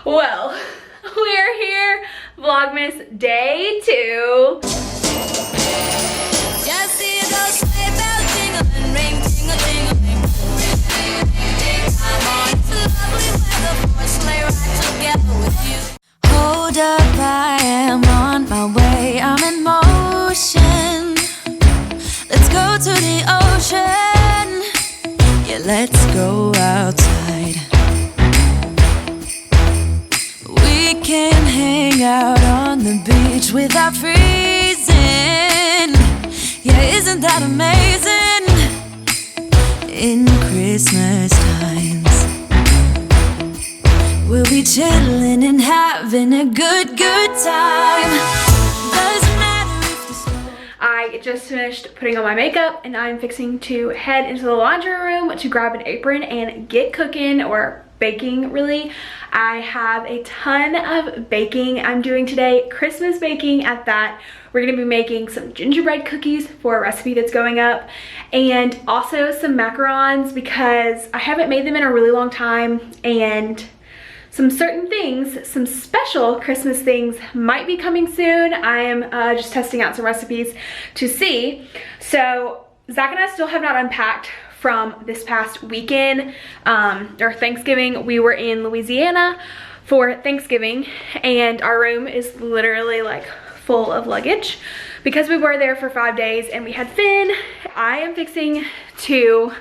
Well, we're here, Vlogmas day 2. Just see those sleigh bells jingling, ring, ting-a-ting-a-ling. Come on, it's lovely weather for a sleigh ride together with you. Hold up, I am on my way, I'm in motion. Let's go to the ocean. Yeah, let's go outside. We can hang out on the beach without freezing. Yeah, isn't that amazing? In Christmas times, we'll be chilling and having a good time. Doesn't matter if the snow. I just finished putting on my makeup and I'm fixing to head into the laundry room to grab an apron and get cooking, or baking really. I have a ton of baking I'm doing today, Christmas baking at that. We're gonna be making some gingerbread cookies for a recipe that's going up, and also some macarons because I haven't made them in a really long time, and some certain things, some special Christmas things might be coming soon. I am just testing out some recipes to see. So Zach and I still have not unpacked from this past weekend, or Thanksgiving. We were in Louisiana for Thanksgiving and our room is literally like full of luggage because we were there for 5 days and we had Finn. I am fixing to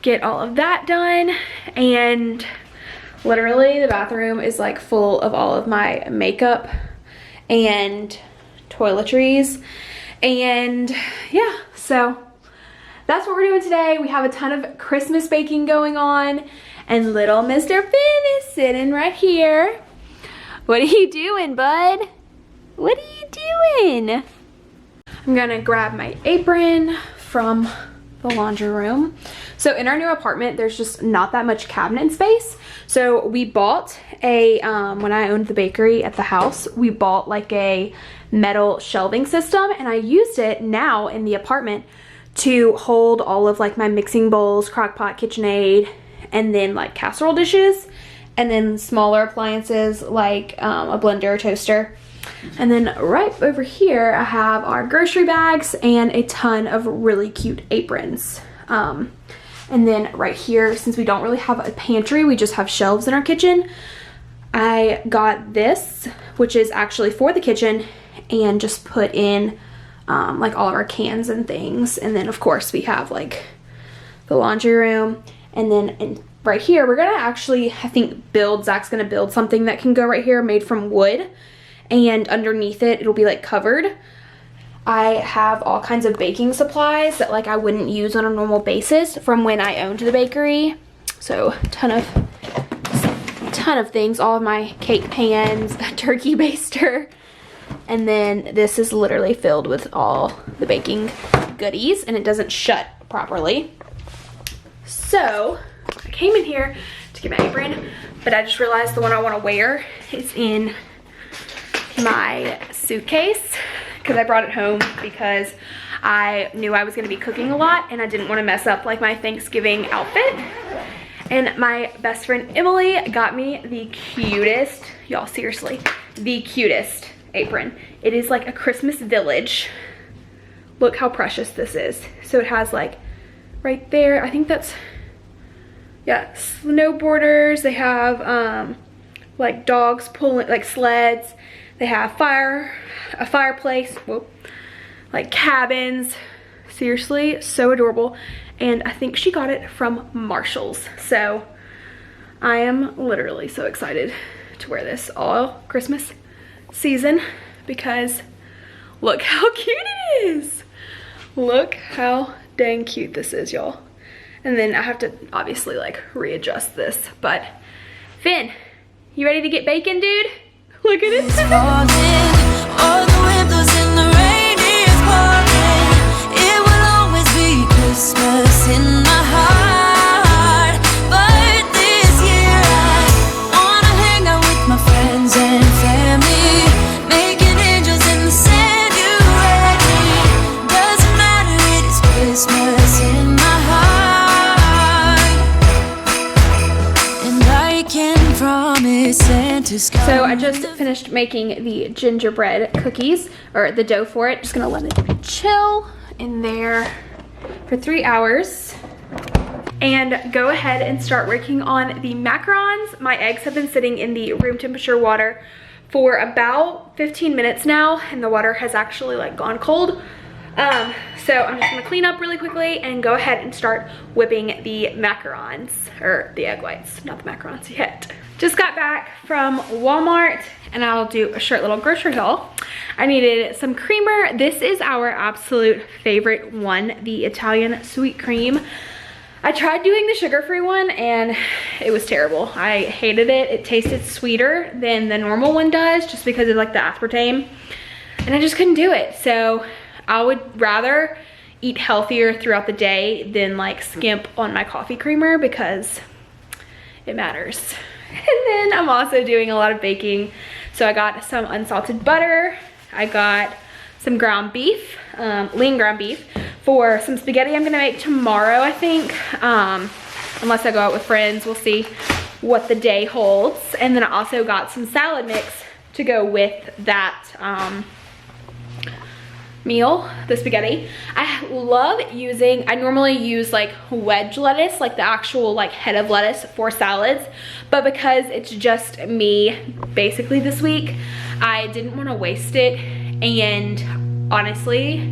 get all of that done, and literally the bathroom is like full of all of my makeup and toiletries, and yeah, so that's what we're doing today. We have a ton of Christmas baking going on, and little Mr. Finn is sitting right here. What are you doing, bud? What are you doing? I'm gonna grab my apron from the laundry room. So in our new apartment, there's just not that much cabinet space. So we bought a, when I owned the bakery at the house, we bought like a metal shelving system, and I used it now in the apartment to hold all of like my mixing bowls, crock pot, KitchenAid, and then like casserole dishes, and then smaller appliances like a blender, toaster. And then right over here I have our grocery bags and a ton of really cute aprons. And then right here, since we don't really have a pantry, we just have shelves in our kitchen, I got this, which is actually for the kitchen, and just put in like all of our cans and things. And then of course we have like the laundry room, and then right here we're gonna actually, I think, Zach's gonna build something that can go right here made from wood, and underneath it'll be like covered. I have all kinds of baking supplies that like I wouldn't use on a normal basis from when I owned the bakery. So ton of things, all of my cake pans, a turkey baster. And then this is literally filled with all the baking goodies, and it doesn't shut properly. So I came in here to get my apron, but I just realized the one I want to wear is in my suitcase because I brought it home because I knew I was going to be cooking a lot and I didn't want to mess up like my Thanksgiving outfit. And my best friend Emily got me the cutest, y'all, seriously, the cutest apron. It is like a Christmas village. Look how precious this is. So it has like right there, I think that's, yeah, snowboarders. They have like dogs pulling, like sleds. They have a fireplace, whoop, like cabins. Seriously, so adorable. And I think she got it from Marshall's. So I am literally so excited to wear this all Christmas season because look how cute it is. Look how dang cute this is, y'all. And then I have to obviously like readjust this, but Finn, you ready to get bacon, dude? Look at it. It's falling, all the windows in the rain is pouring. It will always be Christmas in my heart. But this year I wanna hang out with my friends and family, making angels in the sand. You ready? Doesn't matter, it is Christmas in my heart. And I can promise promise Santa's come. So I just finished making the gingerbread cookies, or the dough for it. Just gonna let it chill in there for 3 hours and go ahead and start working on the macarons. My eggs have been sitting in the room temperature water for about 15 minutes now, and the water has actually like gone cold. So I'm just gonna clean up really quickly and go ahead and start whipping the macarons, or the egg whites, not the macarons yet. Just got back from Walmart and I'll do a short little grocery haul. I needed some creamer. This is our absolute favorite one, the Italian sweet cream. I tried doing the sugar-free one and it was terrible. I hated it. It tasted sweeter than the normal one does just because of like the aspartame, and I just couldn't do it. So I would rather eat healthier throughout the day than like skimp on my coffee creamer because it matters. And then I'm also doing a lot of baking. So I got some unsalted butter. I got some ground beef, lean ground beef for some spaghetti I'm gonna make tomorrow, I think. Unless I go out with friends, we'll see what the day holds. And then I also got some salad mix to go with that meal, the spaghetti. I love using, I normally use like wedge lettuce, like the actual like head of lettuce for salads, but because it's just me basically this week, I didn't want to waste it. And honestly,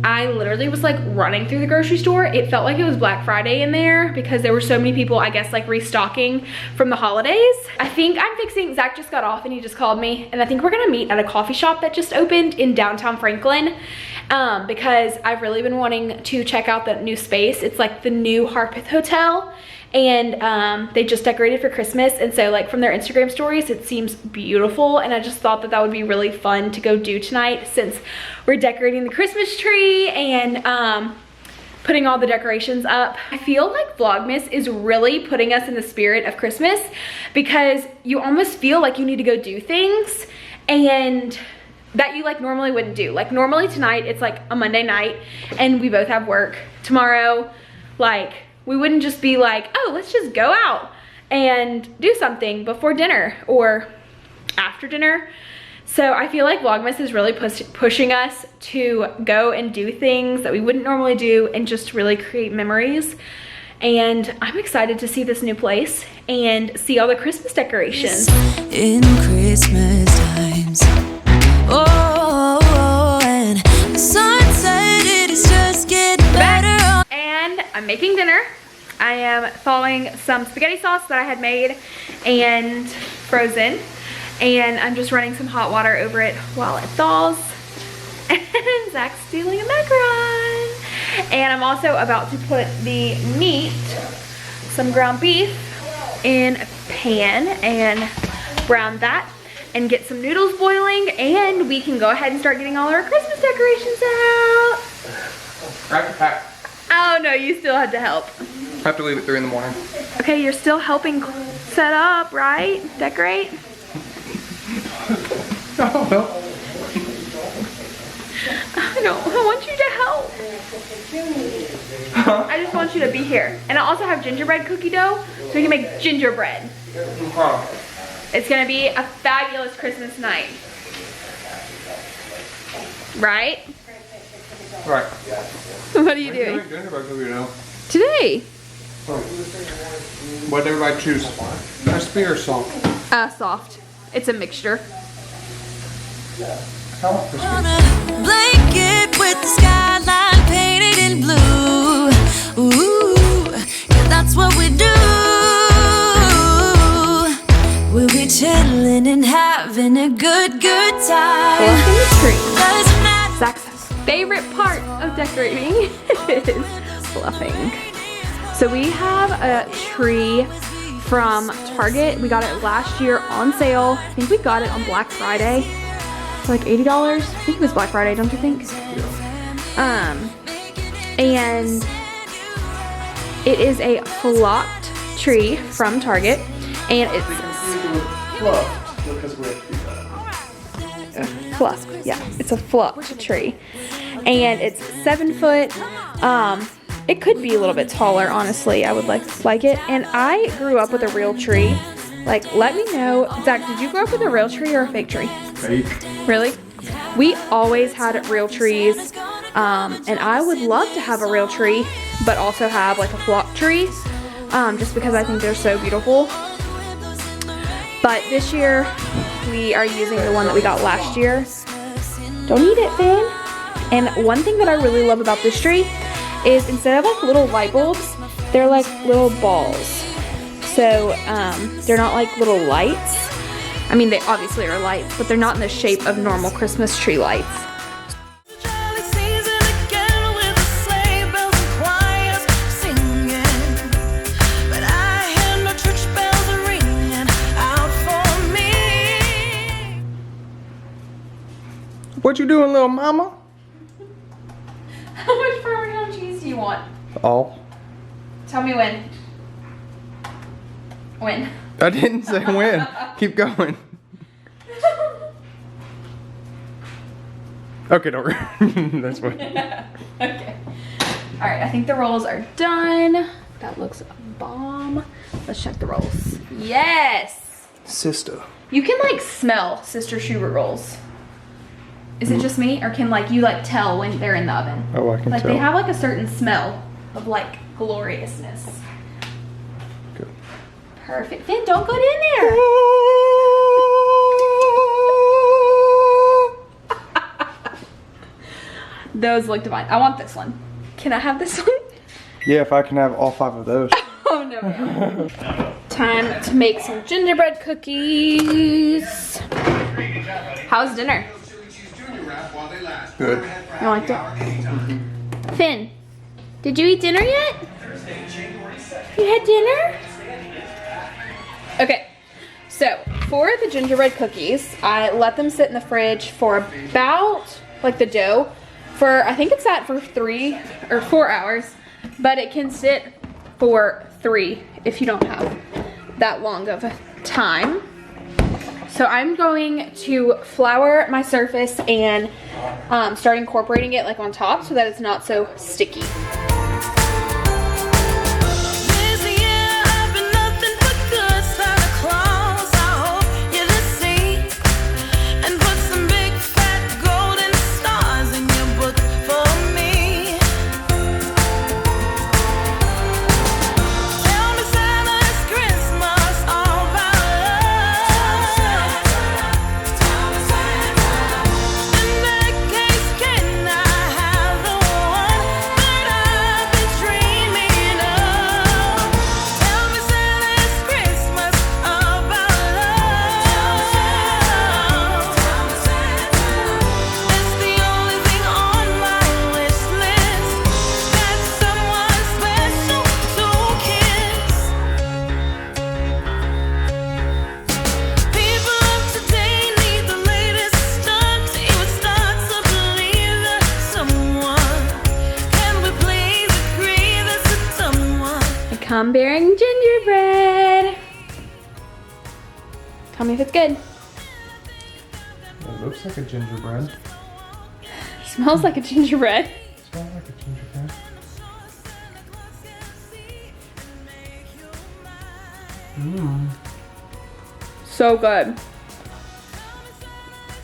I literally was like running through the grocery store. It felt like it was Black Friday in there because there were so many people, I guess, like restocking from the holidays. I think I'm fixing, Zach just got off and he just called me, and I think we're gonna meet at a coffee shop that just opened in downtown Franklin because I've really been wanting to check out that new space. It's like the new Harpeth Hotel, and they just decorated for Christmas, and so like from their Instagram stories it seems beautiful, and I just thought that that would be really fun to go do tonight since we're decorating the Christmas tree and putting all the decorations up. I feel like Vlogmas is really putting us in the spirit of Christmas because you almost feel like you need to go do things and that you like normally wouldn't do. Like normally tonight it's like a Monday night and we both have work. Tomorrow, like we wouldn't just be like, oh, let's just go out and do something before dinner or after dinner. So I feel like Vlogmas is really pushing us to go and do things that we wouldn't normally do and just really create memories. And I'm excited to see this new place and see all the Christmas decorations. In Christmas times, oh, and the sunset, it is just getting better. And I'm making dinner. I am thawing some spaghetti sauce that I had made and frozen. And I'm just running some hot water over it while it thaws. And Zach's stealing a macaron. And I'm also about to put the meat, some ground beef, in a pan and brown that and get some noodles boiling, and we can go ahead and start getting all our Christmas decorations out. I have to pack. Oh no, you still had to help. I have to leave at 3 in the morning. Okay, you're still helping set up, right? Decorate? Oh, no. I want you to help. Huh? I just want you to be here. And I also have gingerbread cookie dough, so we can make gingerbread. Huh. It's gonna be a fabulous Christmas night. Right? Right. What are you doing? Today. What did everybody choose? Crispy or soft? Soft. It's a mixture. I want crispy. On a blanket with the skyline painted in blue. Ooh, yeah, that's what we do. We'll be chilling and having a good time. Fluffing the tree. Doesn't matter. Zach's favorite part of decorating is fluffing. So we have a tree from Target. We got it last year on sale. I think we got it on Black Friday for like $80. I think it was Black Friday, don't you think? And it is a flocked tree from Target, and it's fluff. Yeah, it's a flocked tree, and it's 7 foot. It could be a little bit taller, honestly. I would like it. And I grew up with a real tree, Like, let me know. Zach, did you grow up with a real tree or a fake tree? Fake. Really? We always had real trees, and I would love to have a real tree, but also have like a flock tree, just because I think they're so beautiful. But this year, we are using the one that we got last year. Don't eat it, Finn. And one thing that I really love about this tree is instead of like little light bulbs, they're like little balls. So they're not like little lights. I mean, they obviously are lights, but they're not in the shape of normal Christmas tree lights. What you doing, little mama? How much Parmesan cheese do you want? All. Tell me when. When? I didn't say when. Keep going. Okay, don't. That's what. Okay. All right, I think the rolls are done. That looks bomb. Let's check the rolls. Yes. Sister. You can like smell Sister Schubert rolls. Is it just me, or can like you like tell when they're in the oven? Oh, I can like tell. They have like a certain smell of like gloriousness. Good. Perfect. Finn, don't go in there. Those look divine. I want this one. Can I have this one? Yeah, if I can have all 5 of those. Oh no. Time to make some gingerbread cookies. How's dinner? Good. You liked it? Finn, did you eat dinner yet? You had dinner? Okay, so for the gingerbread cookies, I let them sit in the fridge for about, like the dough, for, I think it's sat for 3 or 4 hours, but it can sit for 3 if you don't have that long of a time. So I'm going to flour my surface and start incorporating it like on top so that it's not so sticky. I'm bearing gingerbread. Tell me if it's good. It looks like a gingerbread. Smells like a gingerbread. Smells like a gingerbread. Mmm. So good.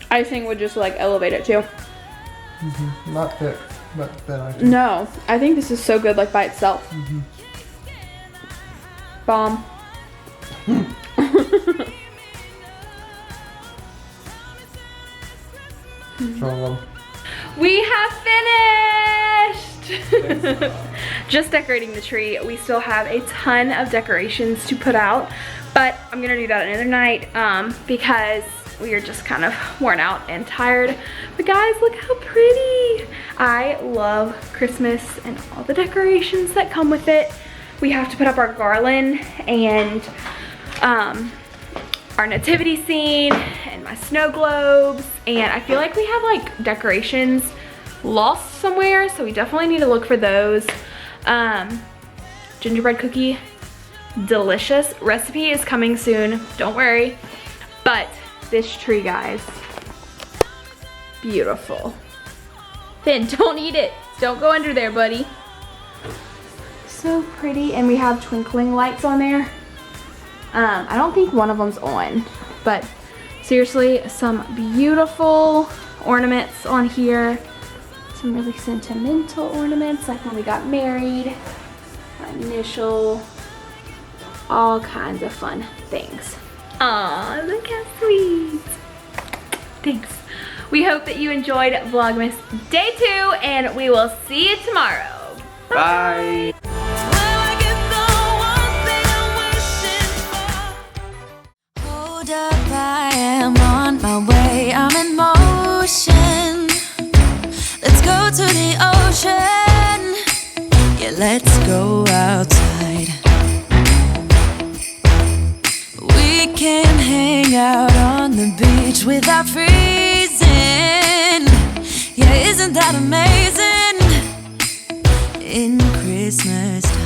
Icing would just like elevate it too. Mm-hmm. Not thick, but then I think. No, I think this is so good like by itself. Mm-hmm. Bomb. We have finished! Just decorating the tree. We still have a ton of decorations to put out, but I'm gonna do that another night because we are just kind of worn out and tired. But guys, look how pretty! I love Christmas and all the decorations that come with it. We have to put up our garland and our nativity scene and my snow globes, and I feel like we have like decorations lost somewhere, so we definitely need to look for those. Gingerbread cookie, delicious. Recipe is coming soon, don't worry. But this tree, guys, beautiful. Finn, don't eat it. Don't go under there, buddy. So pretty, and we have twinkling lights on there. I don't think one of them's on, but seriously, some beautiful ornaments on here. Some really sentimental ornaments, like when we got married, our initial, all kinds of fun things. Aw, look how sweet. Thanks. We hope that you enjoyed Vlogmas Day 2, and we will see you tomorrow. Bye. Hold up, I am on my way, I'm in motion. Let's go to the ocean. Yeah, let's go outside. We can hang out on the beach without freezing. Yeah, isn't that amazing? In Christmas time.